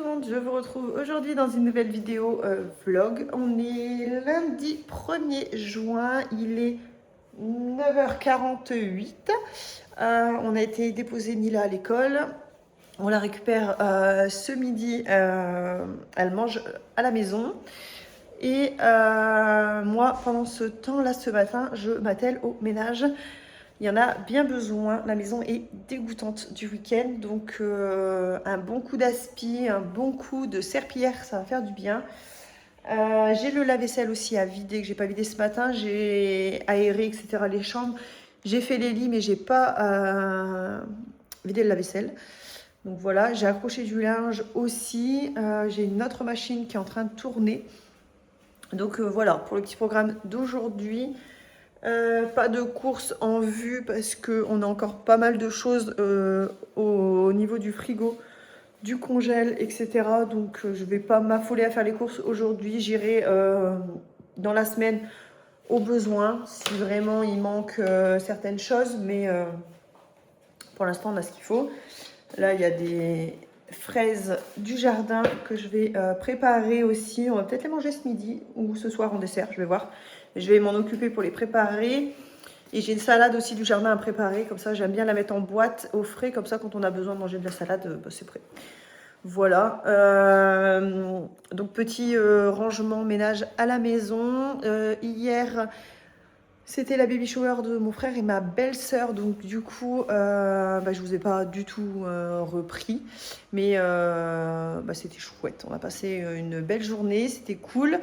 le monde, je vous retrouve aujourd'hui dans une nouvelle vidéo vlog. On est lundi 1er juin, il est 9h48. On a été déposer Mila à l'école. On la récupère ce midi, elle mange à la maison. Et moi, pendant ce temps-là, ce matin, je m'attelle au ménage. Il y en a bien besoin, la maison est dégoûtante du week-end, donc un bon coup d'aspi, un bon coup de serpillière, ça va faire du bien. J'ai le lave-vaisselle aussi à vider, que j'ai pas vidé ce matin, j'ai aéré, etc. les chambres. J'ai fait les lits, mais j'ai pas vidé le lave-vaisselle. Donc voilà, j'ai accroché du linge aussi, j'ai une autre machine qui est en train de tourner. Donc voilà, pour le petit programme d'aujourd'hui. Pas de course en vue parce qu'on a encore pas mal de choses au niveau du frigo, du congèle, etc. Donc je vais pas m'affoler à faire les courses aujourd'hui. J'irai dans la semaine au besoin si vraiment il manque certaines choses. Mais pour l'instant on a ce qu'il faut. Là il y a des fraises du jardin que je vais préparer aussi. On va peut-être les manger ce midi ou ce soir en dessert, je vais voir. Je vais m'en occuper pour les préparer. Et j'ai une salade aussi du jardin à préparer. Comme ça, j'aime bien la mettre en boîte au frais. Comme ça, quand on a besoin de manger de la salade, bah, c'est prêt. Voilà. Donc, petit rangement ménage à la maison. Hier, c'était la baby shower de mon frère et ma belle-sœur. Donc, du coup, bah, je ne vous ai pas du tout repris. Mais bah, c'était chouette. On a passé une belle journée. C'était cool.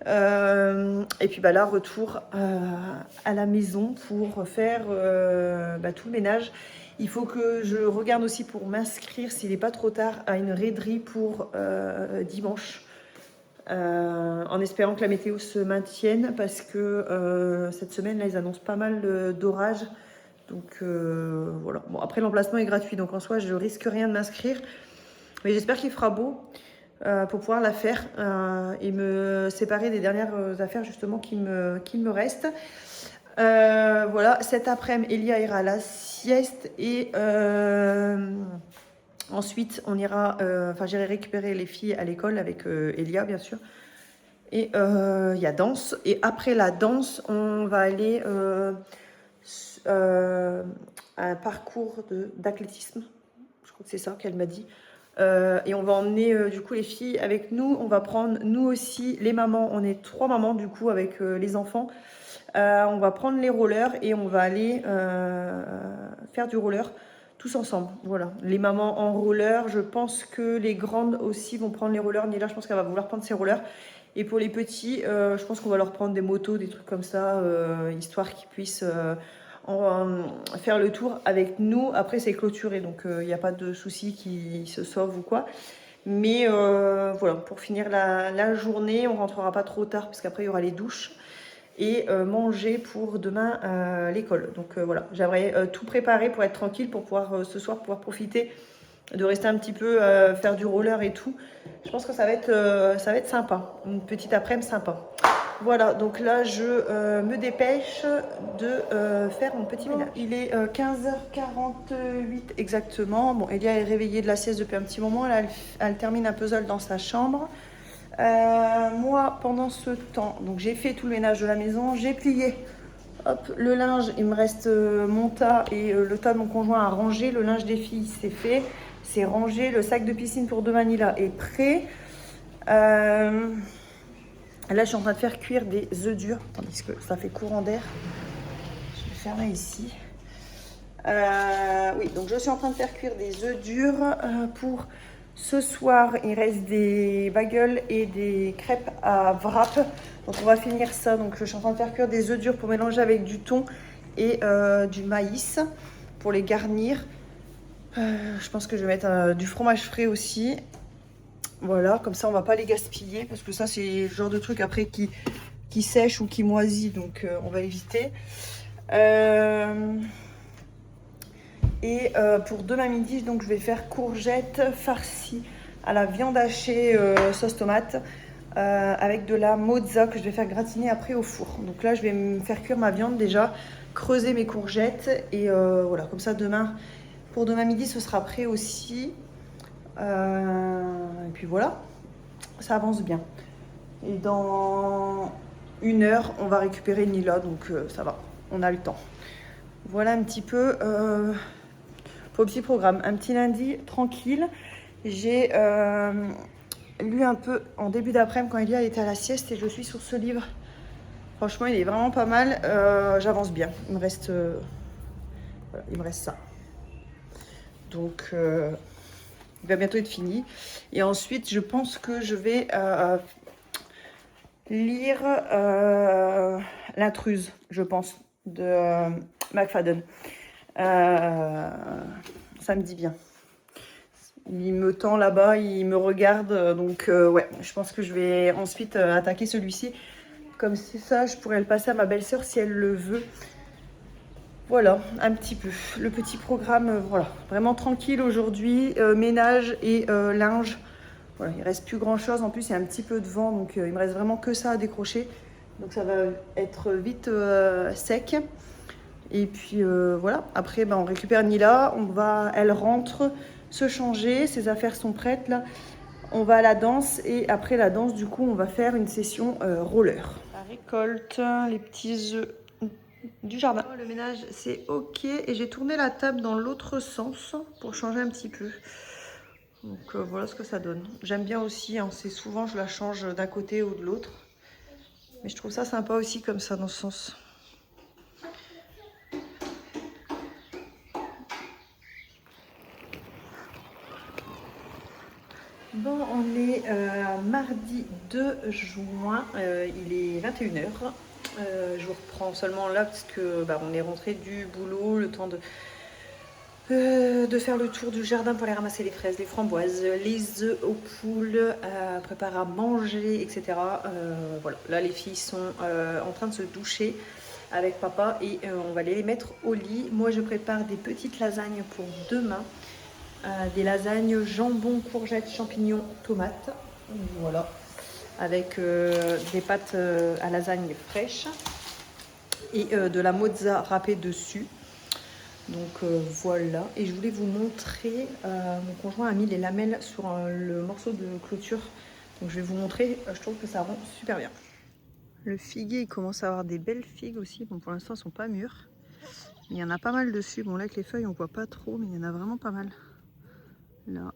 Et puis bah là, retour à la maison pour faire bah, tout le ménage. Il faut que je regarde aussi pour m'inscrire, s'il n'est pas trop tard, à une raiderie pour dimanche. En espérant que la météo se maintienne parce que cette semaine là ils annoncent pas mal d'orages. Donc voilà. Bon, après l'emplacement est gratuit, donc en soi je risque rien de m'inscrire. Mais j'espère qu'il fera beau. Pour pouvoir la faire et me séparer des dernières affaires justement qui me restent. Voilà, cet après-midi, Elia ira à la sieste et ensuite on ira, j'irai récupérer les filles à l'école avec Elia bien sûr. Et il y a danse. Et après la danse, on va aller à un parcours d'athlétisme. Je crois que c'est ça qu'elle m'a dit. Et on va emmener du coup les filles avec nous. On va prendre nous aussi les mamans. On est 3 mamans du coup avec les enfants. On va prendre les rollers et on va aller faire du roller tous ensemble. Voilà. Les mamans en roller. Je pense que les grandes aussi vont prendre les rollers. Nila, je pense qu'elle va vouloir prendre ses rollers. Et pour les petits, je pense qu'on va leur prendre des motos, des trucs comme ça, histoire qu'ils puissent faire le tour avec nous. Après c'est clôturé, donc il n'y a pas de souci qu'ils se sauvent ou quoi. Mais voilà, pour finir la journée, on rentrera pas trop tard parce qu'après il y aura les douches et manger pour demain l'école. Donc voilà, j'aimerais tout préparer pour être tranquille, pour pouvoir ce soir pouvoir profiter de rester un petit peu faire du roller et tout. Je pense que ça va être sympa, une petite après-midi sympa. Voilà, donc là je me dépêche de faire mon petit ménage. Il est 15h48 exactement. Bon, Elia est réveillée de la sieste depuis un petit moment. Là, elle termine un puzzle dans sa chambre. Moi, pendant ce temps, donc j'ai fait tout le ménage de la maison. J'ai plié le linge. Il me reste mon tas et le tas de mon conjoint à ranger. Le linge des filles, c'est fait. C'est rangé. Le sac de piscine pour demain, Nila est prêt. Là, je suis en train de faire cuire des œufs durs, tandis que ça fait courant d'air. Je vais fermer ici. Oui, donc je suis en train de faire cuire des œufs durs pour ce soir. Il reste des bagels et des crêpes à wrap. Donc on va finir ça. Donc je suis en train de faire cuire des œufs durs pour mélanger avec du thon et du maïs pour les garnir. Je pense que je vais mettre du fromage frais aussi. Voilà, comme ça on va pas les gaspiller parce que ça c'est le genre de truc après qui sèche ou qui moisit, donc on va éviter. Et pour demain midi, donc je vais faire courgettes farcies à la viande hachée sauce tomate avec de la mozza que je vais faire gratiner après au four. Donc là je vais me faire cuire ma viande déjà, creuser mes courgettes et voilà, comme ça pour demain midi ce sera prêt aussi. Et puis puis voilà, ça avance bien. Et dans 1 heure, on va récupérer Nila, donc ça va, on a le temps. Voilà un petit peu pour le petit programme. Un petit lundi tranquille. J'ai lu un peu en début d'après-midi quand Elia était à la sieste et je suis sur ce livre. Franchement, il est vraiment pas mal. J'avance bien. Il me reste, voilà, il me reste ça. Donc, il va bientôt être fini. Et ensuite, je pense que je vais lire L'intruse, je pense, de McFadden. Ça me dit bien. Il me tend là-bas, il me regarde, donc ouais, je pense que je vais ensuite attaquer celui-ci. Comme c'est ça, je pourrais le passer à ma belle-sœur si elle le veut. Voilà, un petit peu. Le petit programme, voilà, vraiment tranquille aujourd'hui. Ménage et linge. Voilà, il ne reste plus grand-chose. En plus, il y a un petit peu de vent, donc il me reste vraiment que ça à décrocher. Donc ça va être vite sec. Et puis voilà, après on récupère Nila, elle rentre se changer, ses affaires sont prêtes là. On va à la danse et après la danse, du coup, on va faire une session roller. La récolte, les petits œufs du jardin. Le ménage, c'est ok. Et j'ai tourné la table dans l'autre sens pour changer un petit peu. Donc voilà ce que ça donne. J'aime bien aussi, hein, c'est souvent je la change d'un côté ou de l'autre. Mais je trouve ça sympa aussi comme ça dans ce sens. Bon, on est mardi 2 juin, il est 21h. Je vous reprends seulement là parce que on est rentré du boulot, le temps de faire le tour du jardin pour aller ramasser les fraises, les framboises, les œufs aux poules, préparer à manger, etc. Voilà, là les filles sont en train de se doucher avec papa et on va aller les mettre au lit. Moi je prépare des petites lasagnes pour demain. Des lasagnes jambon, courgettes, champignons, tomates. Voilà. Avec des pâtes à lasagne fraîches et de la mozza râpée dessus. Donc voilà. Et je voulais vous montrer, mon conjoint a mis les lamelles sur le morceau de clôture. Donc je vais vous montrer, je trouve que ça rend super bien. Le figuier, il commence à avoir des belles figues aussi. Bon, pour l'instant, elles ne sont pas mûres. Il y en a pas mal dessus. Bon, là, avec les feuilles, on ne voit pas trop, mais il y en a vraiment pas mal. Là,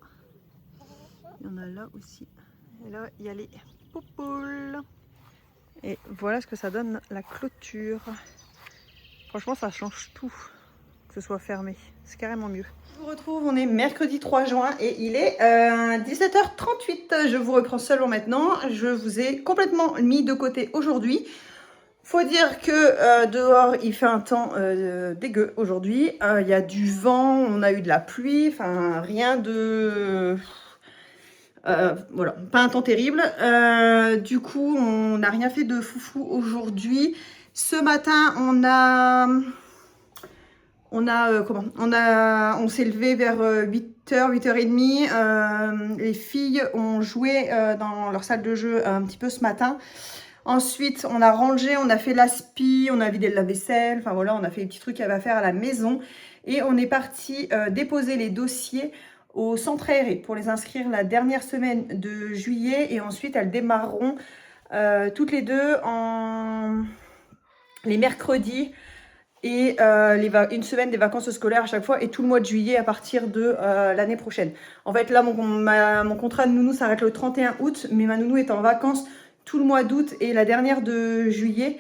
il y en a là aussi. Et là, il y a les poupoules. Et voilà ce que ça donne la clôture. Franchement, ça change tout, que ce soit fermé. C'est carrément mieux. Je vous retrouve, on est mercredi 3 juin et il est 17h38. Je vous reprends seulement maintenant. Je vous ai complètement mis de côté aujourd'hui. Faut dire que dehors il fait un temps dégueu aujourd'hui. Il y a du vent, on a eu de la pluie, enfin rien de... voilà, pas un temps terrible. Du coup, on n'a rien fait de foufou aujourd'hui. Ce matin, on s'est levé vers 8h, 8h30. Les filles ont joué dans leur salle de jeu un petit peu ce matin. Ensuite, on a rangé, on a fait l'aspi, on a vidé le lave-vaisselle. Enfin voilà, on a fait les petits trucs qu'il y avait à faire à la maison. Et on est parti déposer les dossiers au centre aéré pour les inscrire la dernière semaine de juillet. Et ensuite, elles démarreront toutes les deux les mercredis et une semaine des vacances scolaires à chaque fois et tout le mois de juillet à partir de l'année prochaine. En fait, là, mon contrat de nounou s'arrête le 31 août, mais ma nounou est en vacances tout le mois d'août et la dernière de juillet.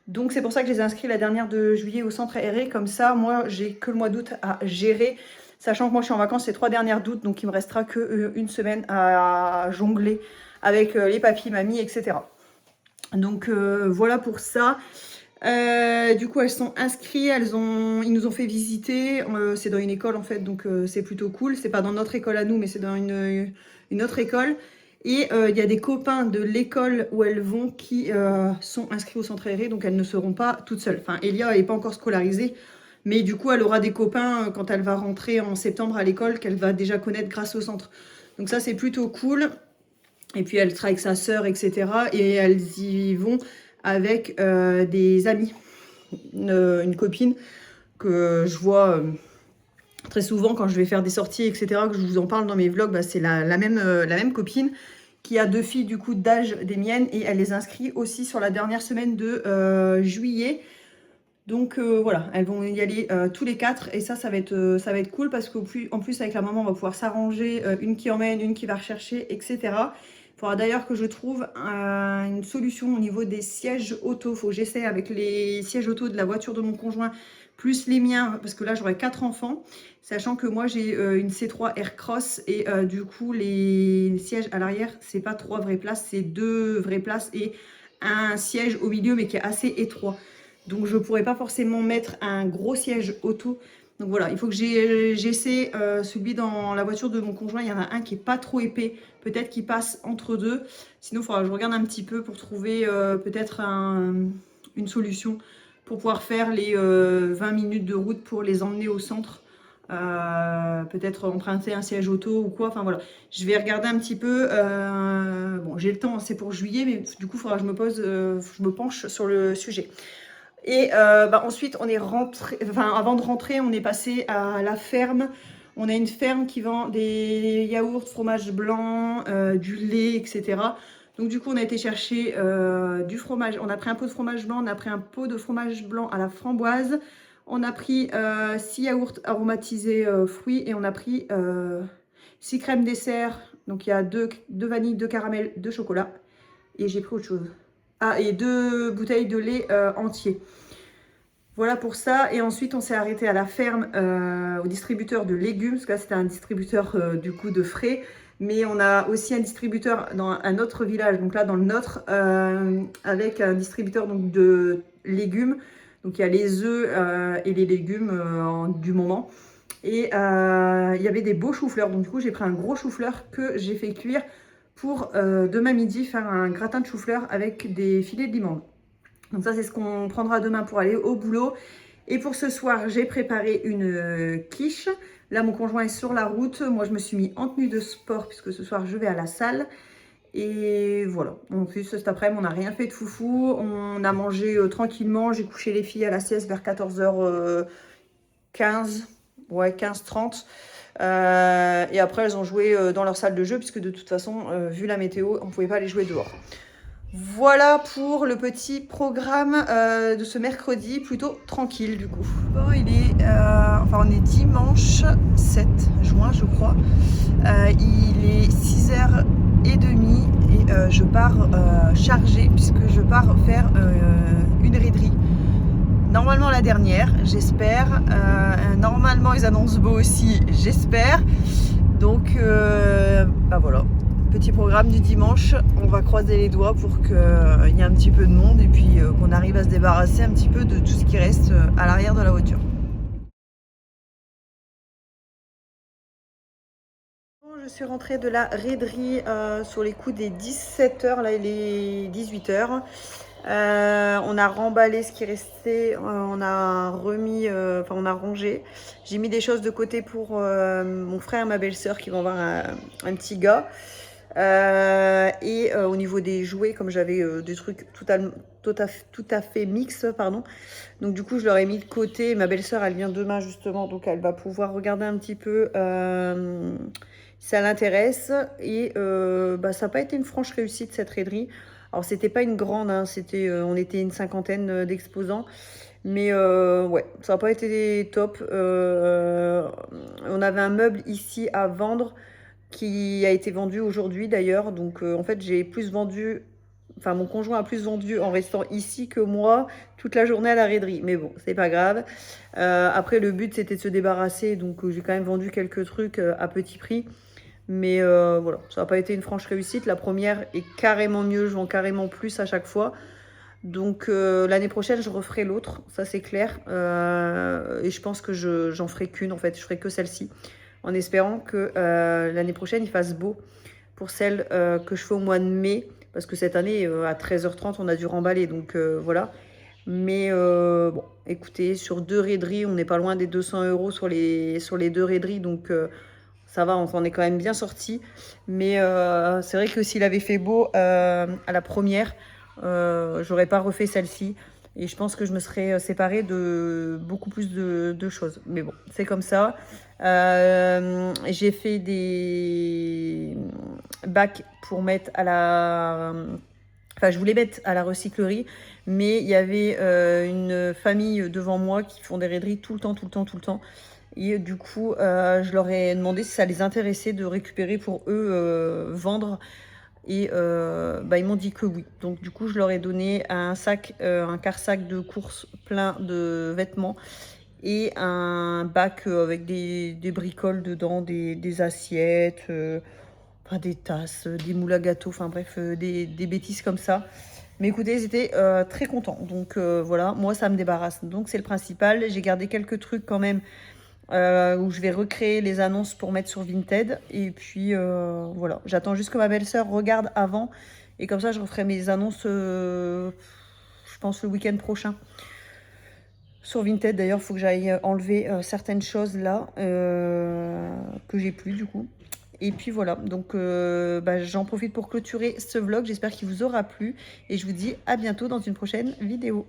Donc, c'est pour ça que je les ai inscrits la dernière de juillet au centre aéré. Comme ça, moi, j'ai que le mois d'août à gérer. Sachant que moi, je suis en vacances les 3 dernières d'août. Donc, il me restera que une semaine à jongler avec les papis, mamies, etc. Donc, voilà pour ça. Du coup, elles sont inscrites. Ils nous ont fait visiter. C'est dans une école, en fait. Donc, c'est plutôt cool. C'est pas dans notre école à nous, mais c'est dans une autre école. Et il y a des copains de l'école où elles vont qui sont inscrits au centre aéré, donc elles ne seront pas toutes seules. Enfin, Elia, elle n'est pas encore scolarisée, mais du coup, elle aura des copains quand elle va rentrer en septembre à l'école qu'elle va déjà connaître grâce au centre. Donc ça, c'est plutôt cool. Et puis, elle sera avec sa sœur, etc. Et elles y vont avec des amis. Une copine que je vois Très souvent, quand je vais faire des sorties, etc., que je vous en parle dans mes vlogs, bah, c'est la même copine qui a 2 filles du coup d'âge des miennes et elle les inscrit aussi sur la dernière semaine de juillet. Donc voilà, elles vont y aller tous les 4 et ça va être cool parce qu'en plus avec la maman on va pouvoir s'arranger, une qui emmène, une qui va rechercher, etc. Il faudra d'ailleurs que je trouve une solution au niveau des sièges auto. Il faut que j'essaie avec les sièges auto de la voiture de mon conjoint plus les miens parce que là j'aurai 4 enfants. Sachant que moi j'ai une C3 Aircross et du coup les sièges à l'arrière c'est pas 3 vraies places, c'est 2 vraies places et un siège au milieu mais qui est assez étroit. Donc je ne pourrais pas forcément mettre un gros siège auto. Donc voilà, il faut que j'essaie celui dans la voiture de mon conjoint. Il y en a un qui est pas trop épais. Peut-être qu'il passe entre deux. Sinon, il faudra que je regarde un petit peu pour trouver peut-être une solution pour pouvoir faire les 20 minutes de route pour les emmener au centre. Peut-être emprunter un siège auto ou quoi. Enfin voilà, je vais regarder un petit peu. Bon, j'ai le temps, c'est pour juillet, mais du coup, il faudra que je me penche sur le sujet. Et ensuite, on est rentré, enfin, avant de rentrer, on est passé à la ferme. On a une ferme qui vend des yaourts, fromage blanc, du lait, etc. Donc du coup, on a été chercher du fromage. On a pris un pot de fromage blanc, on a pris un pot de fromage blanc à la framboise. On a pris 6 yaourts aromatisés fruits et on a pris 6 crèmes dessert. Donc il y a 2 vanilles, 2 caramel, 2 chocolat. Et j'ai pris autre chose. Ah, et 2 bouteilles de lait entier. Voilà pour ça. Et ensuite, on s'est arrêté à la ferme, au distributeur de légumes. Parce que là, c'était un distributeur du coup de frais. Mais on a aussi un distributeur dans un autre village, donc là dans le nôtre, avec un distributeur donc, de légumes. Donc il y a les œufs et les légumes du moment. Et il y avait des beaux choux-fleurs. Donc du coup, j'ai pris un gros chou-fleur que j'ai fait cuire pour demain midi faire un gratin de chou-fleur avec des filets de limon. Donc ça, c'est ce qu'on prendra demain pour aller au boulot. Et pour ce soir, j'ai préparé une quiche. Là, mon conjoint est sur la route. Moi, je me suis mis en tenue de sport puisque ce soir, je vais à la salle. Et voilà. Donc cet après-midi, on n'a rien fait de foufou. On a mangé tranquillement. J'ai couché les filles à la sieste vers 14h15. Ouais, 15h30. Et après, elles ont joué dans leur salle de jeu puisque de toute façon, vu la météo, on ne pouvait pas aller jouer dehors. Voilà pour le petit programme de ce mercredi, plutôt tranquille du coup. Bon, on est dimanche 7 juin je crois. Il est 6h30 et je pars charger puisque je pars faire une raiderie. Normalement la dernière, j'espère. Normalement ils annoncent beau aussi, j'espère. Donc voilà. Petit programme du dimanche, on va croiser les doigts pour qu'il y ait un petit peu de monde et puis qu'on arrive à se débarrasser un petit peu de tout ce qui reste à l'arrière de la voiture. Je suis rentrée de la raiderie sur les coups des 17h, là il est 18h. On a remballé ce qui restait, on a remis, on a rangé. J'ai mis des choses de côté pour mon frère et ma belle-sœur qui vont avoir un petit gars. Au niveau des jouets, comme j'avais des trucs tout à fait mix, pardon. Donc du coup, je leur ai mis de côté. Ma belle-sœur, elle vient demain justement, donc elle va pouvoir regarder un petit peu si ça l'intéresse. Et ça n'a pas été une franche réussite cette raiderie. Alors c'était pas une grande, hein, on était une 50aine d'exposants. Mais ouais, ça n'a pas été top. On avait un meuble ici à vendre qui a été vendu aujourd'hui d'ailleurs. Donc en fait, mon conjoint a plus vendu en restant ici que moi toute la journée à la raiderie. Mais bon, c'est pas grave. Après, le but c'était de se débarrasser. Donc j'ai quand même vendu quelques trucs à petit prix. Mais voilà, ça n'a pas été une franche réussite. La première est carrément mieux, je vends carrément plus à chaque fois. Donc l'année prochaine, je referai l'autre, ça c'est clair. Et je pense que j'en ferai qu'une, en fait, je ferai que celle-ci. En espérant que l'année prochaine, il fasse beau pour celle que je fais au mois de mai. Parce que cette année, à 13h30, on a dû remballer, donc voilà. Mais bon, écoutez, sur 2 raideries, on n'est pas loin des 200 € sur les 2 raideries, donc ça va, on s'en est quand même bien sorti. Mais c'est vrai que s'il avait fait beau à la première, j'aurais pas refait celle-ci. Et je pense que je me serais séparée de beaucoup plus de choses. Mais bon, c'est comme ça. J'ai fait des bacs pour mettre à la... Enfin, je voulais mettre à la recyclerie, mais il y avait une famille devant moi qui font des raideries tout le temps, tout le temps, tout le temps. Et du coup, je leur ai demandé si ça les intéressait de récupérer pour eux vendre. Et ils m'ont dit que oui. Donc du coup, je leur ai donné un sac, un quart-sac de course plein de vêtements et un bac avec des bricoles dedans, des assiettes, enfin, des tasses, des moules à gâteaux, enfin bref, des bêtises comme ça. Mais écoutez, ils étaient très contents. Donc voilà, moi ça me débarrasse. Donc c'est le principal. J'ai gardé quelques trucs quand même où je vais recréer les annonces pour mettre sur Vinted. Et puis voilà, j'attends juste que ma belle-sœur regarde avant. Et comme ça, je referai mes annonces, je pense, le week-end prochain. Sur Vinted, d'ailleurs, il faut que j'aille enlever certaines choses là que j'ai plus du coup. Et puis voilà, donc j'en profite pour clôturer ce vlog. J'espère qu'il vous aura plu. Et je vous dis à bientôt dans une prochaine vidéo.